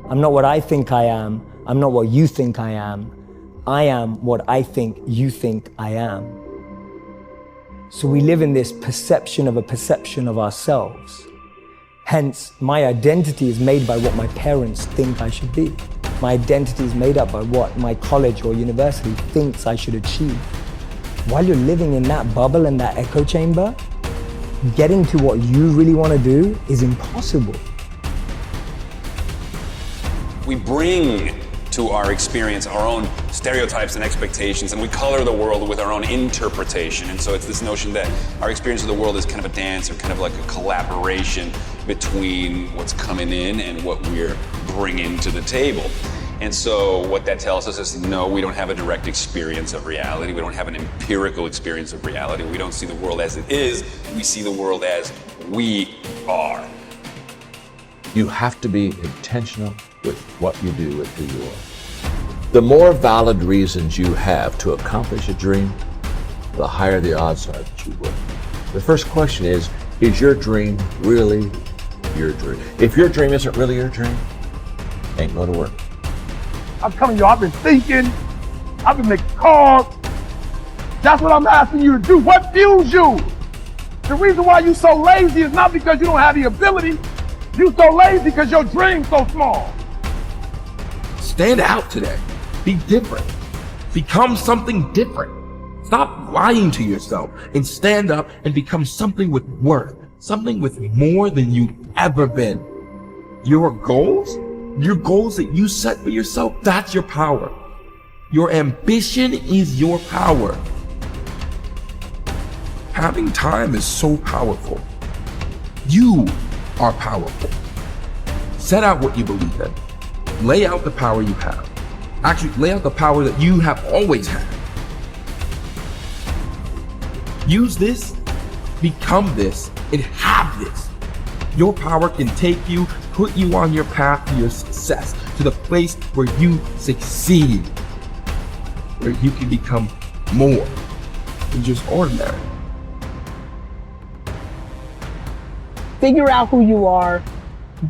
I'm not what I think I am. I'm not what you think I am. I am what I think you think I am. So we live in this perception of a perception of ourselves. Hence, my identity is made by what my parents think I should be. My identity is made up by what my college or university thinks I should achieve. While you're living in that bubble and that echo chamber, getting to what you really want to do is impossible. We bring to our experience our own stereotypes and expectations, and we color the world with our own interpretation. And so it's this notion that our experience of the world is kind of a dance, or kind of like a collaboration between what's coming in and what we're bringing to the table. And so what that tells us is, no, we don't have a direct experience of reality. We don't have an empirical experience of reality. We don't see the world as it is. We see the world as we are. You have to be intentional with what you do, with who you are. The more valid reasons you have to accomplish a dream, the higher the odds are that you will. The first question is your dream really your dream? If your dream isn't really your dream, ain't go to work. I'm telling you, I've been thinking, I've been making calls. That's what I'm asking you to do. What fuels you? The reason why you're so lazy is not because you don't have the ability. You're so lazy because your dream's so small. Stand out today. Be different. Become something different. Stop lying to yourself and stand up and become something with worth, something with more than you've ever been. Your goals that you set for yourself, that's your power. Your ambition is your power. Having time is so powerful. You are powerful. Set out what you believe in. Lay out the power you have. Actually, lay out the power that you have always had. Use this, become this, and have this. Your power can take you, put you on your path to your success, to the place where you succeed, where you can become more than just ordinary. Figure out who you are,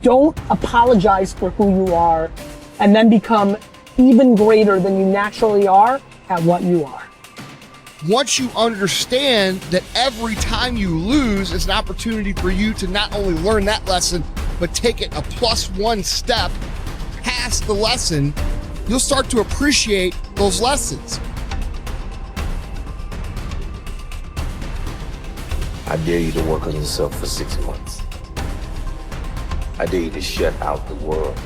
don't apologize for who you are, and then become even greater than you naturally are at what you are. Once you understand that every time you lose is an opportunity for you to not only learn that lesson, but take it a +1 step past the lesson, you'll start to appreciate those lessons. I dare you to work on yourself for 6 months. I dare you to shut out the world.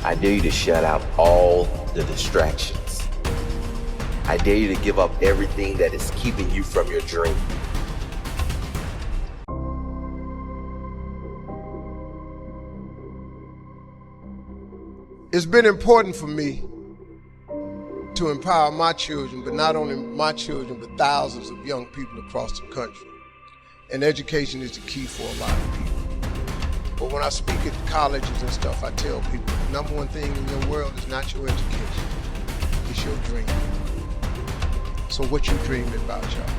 I dare you to shut out all the distractions. I dare you to give up everything that is keeping you from your dream. It's been important for me to empower my children, but not only my children, but thousands of young people across the country. And education is the key for a lot of people. But when I speak at colleges and stuff, I tell people, the number one thing in your world is not your education, it's your dream. So what you dreaming about, y'all?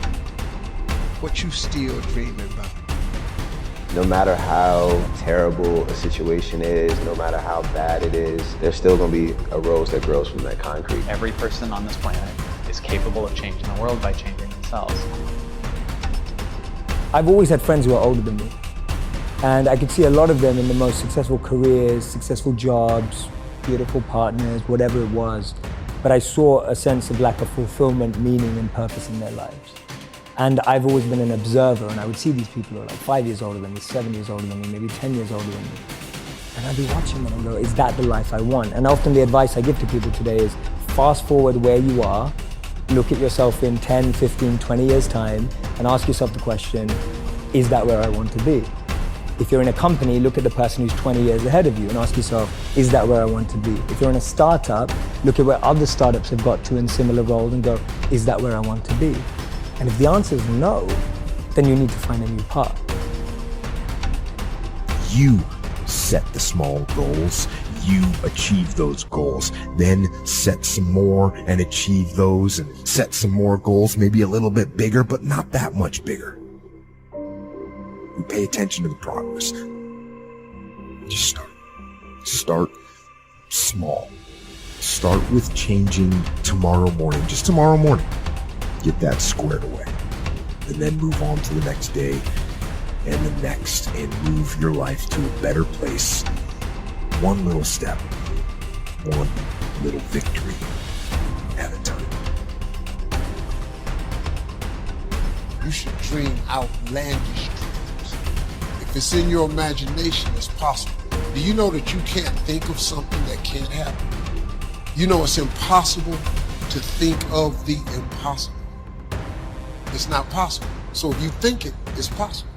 What you still dreaming about? No matter how terrible a situation is, no matter how bad it is, there's still gonna be a rose that grows from that concrete. Every person on this planet is capable of changing the world by changing themselves. I've always had friends who are older than me. And I could see a lot of them in the most successful careers, successful jobs, beautiful partners, whatever it was. But I saw a sense of lack of fulfillment, meaning, and purpose in their lives. And I've always been an observer, and I would see these people who are like 5 years older than me, 7 years older than me, maybe 10 years older than me. And I'd be watching them and go, is that the life I want? And often the advice I give to people today is fast forward where you are, look at yourself in 10, 15, 20 years time, and ask yourself the question, is that where I want to be? If you're in a company, look at the person who's 20 years ahead of you and ask yourself, is that where I want to be? If you're in a startup, look at where other startups have got to in similar roles and go, is that where I want to be? And if the answer is no, then you need to find a new path. You set the small goals, you achieve those goals, then set some more and achieve those, and set some more goals, maybe a little bit bigger, but not that much bigger. You pay attention to the progress. Just Start small. Start with changing tomorrow morning, just tomorrow morning. Get that squared away. And then move on to the next day and the next, and move your life to a better place. One little step, one little victory at a time. You should dream outlandish dreams. If it's in your imagination, it's possible. Do you know that you can't think of something that can't happen? You know it's impossible to think of the impossible. It's not possible. So if you think it, it's possible.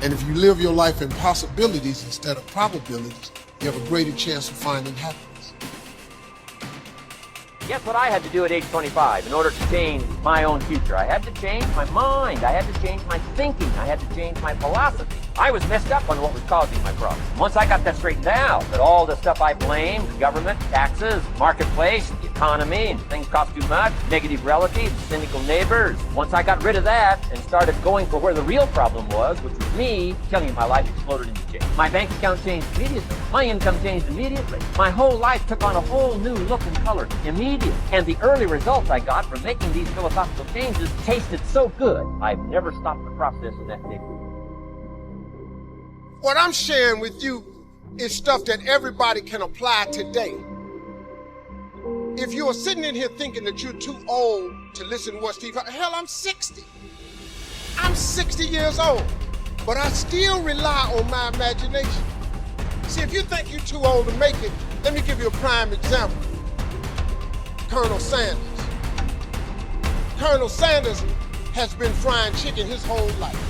And if you live your life in possibilities instead of probabilities, you have a greater chance of finding happiness. Guess what I had to do at age 25 in order to change my own future? I had to change my mind. I had to change my thinking. I had to change my philosophy. I was messed up on what was causing my problems. Once I got that straightened out, that all the stuff I blamed, government, taxes, marketplace, the economy, and things cost too much, negative relatives, cynical neighbors. Once I got rid of that and started going for where the real problem was, which was me, telling you my life exploded into change. My bank account changed immediately. My income changed immediately. My whole life took on a whole new look and color immediately. And the early results I got from making these philosophical changes tasted so good, I've never stopped the process in that day. What I'm sharing with you is stuff that everybody can apply today. If you are sitting in here thinking that you're too old to listen to what Steve, hell, I'm 60. I'm 60 years old, but I still rely on my imagination. See, if you think you're too old to make it, let me give you a prime example. Colonel Sanders. Colonel Sanders has been frying chicken his whole life.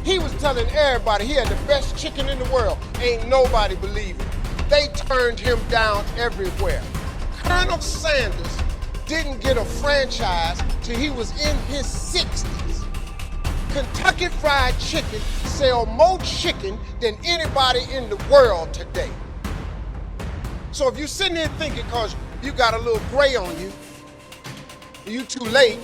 He was telling everybody he had the best chicken in the world. Ain't nobody believing it. They turned him down everywhere. Colonel Sanders didn't get a franchise till he was in his 60s. Kentucky Fried Chicken sell more chicken than anybody in the world today. So if you're sitting there thinking because you got a little gray on you, you too late,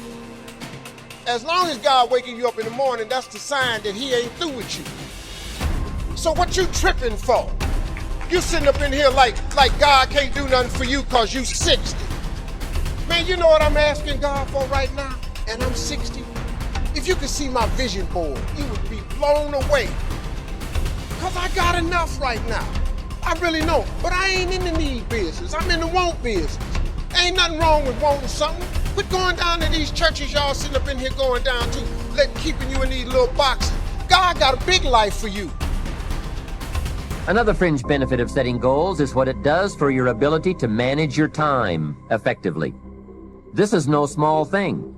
as long as God waking you up in the morning, that's the sign that he ain't through with you. So what you tripping for? You sitting up in here like God can't do nothing for you because you 60. Man, you know what I'm asking God for right now? And I'm 60. If you could see my vision board, you would be blown away. Because I got enough right now. I really know, but I ain't in the need business. I'm in the want business. Ain't nothing wrong with wanting something. Quit going down to these churches y'all sitting up in here going down to, keeping you in these little boxes. God got a big life for you. Another fringe benefit of setting goals is what it does for your ability to manage your time effectively. This is no small thing.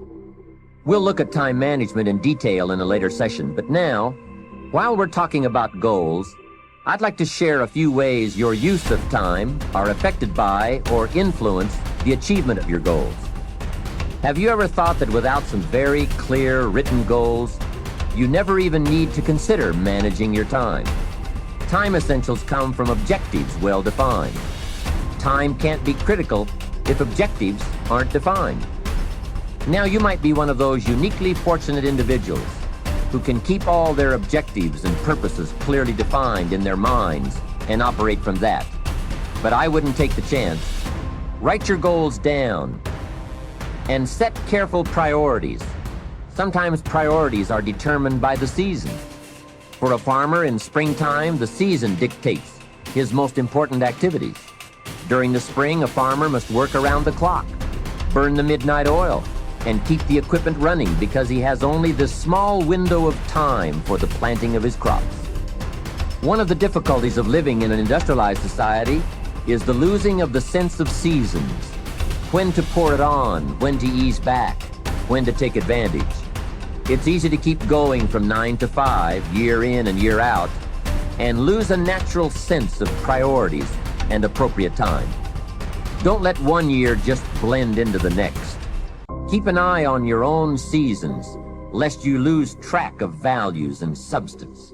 We'll look at time management in detail in a later session, but now, while we're talking about goals, I'd like to share a few ways your use of time are affected by or influence the achievement of your goals. Have you ever thought that without some very clear written goals, you never even need to consider managing your time? Time essentials come from objectives well defined. Time can't be critical if objectives aren't defined. Now you might be one of those uniquely fortunate individuals who can keep all their objectives and purposes clearly defined in their minds and operate from that. But I wouldn't take the chance. Write your goals down and set careful priorities. Sometimes priorities are determined by the season. For a farmer in springtime, the season dictates his most important activities. During the spring, a farmer must work around the clock, burn the midnight oil, and keep the equipment running because he has only this small window of time for the planting of his crops. One of the difficulties of living in an industrialized society is the losing of the sense of seasons. When to pour it on, when to ease back, when to take advantage. It's easy to keep going from 9 to 5, year in and year out, and lose a natural sense of priorities and appropriate time. Don't let one year just blend into the next. Keep an eye on your own seasons, lest you lose track of values and substance.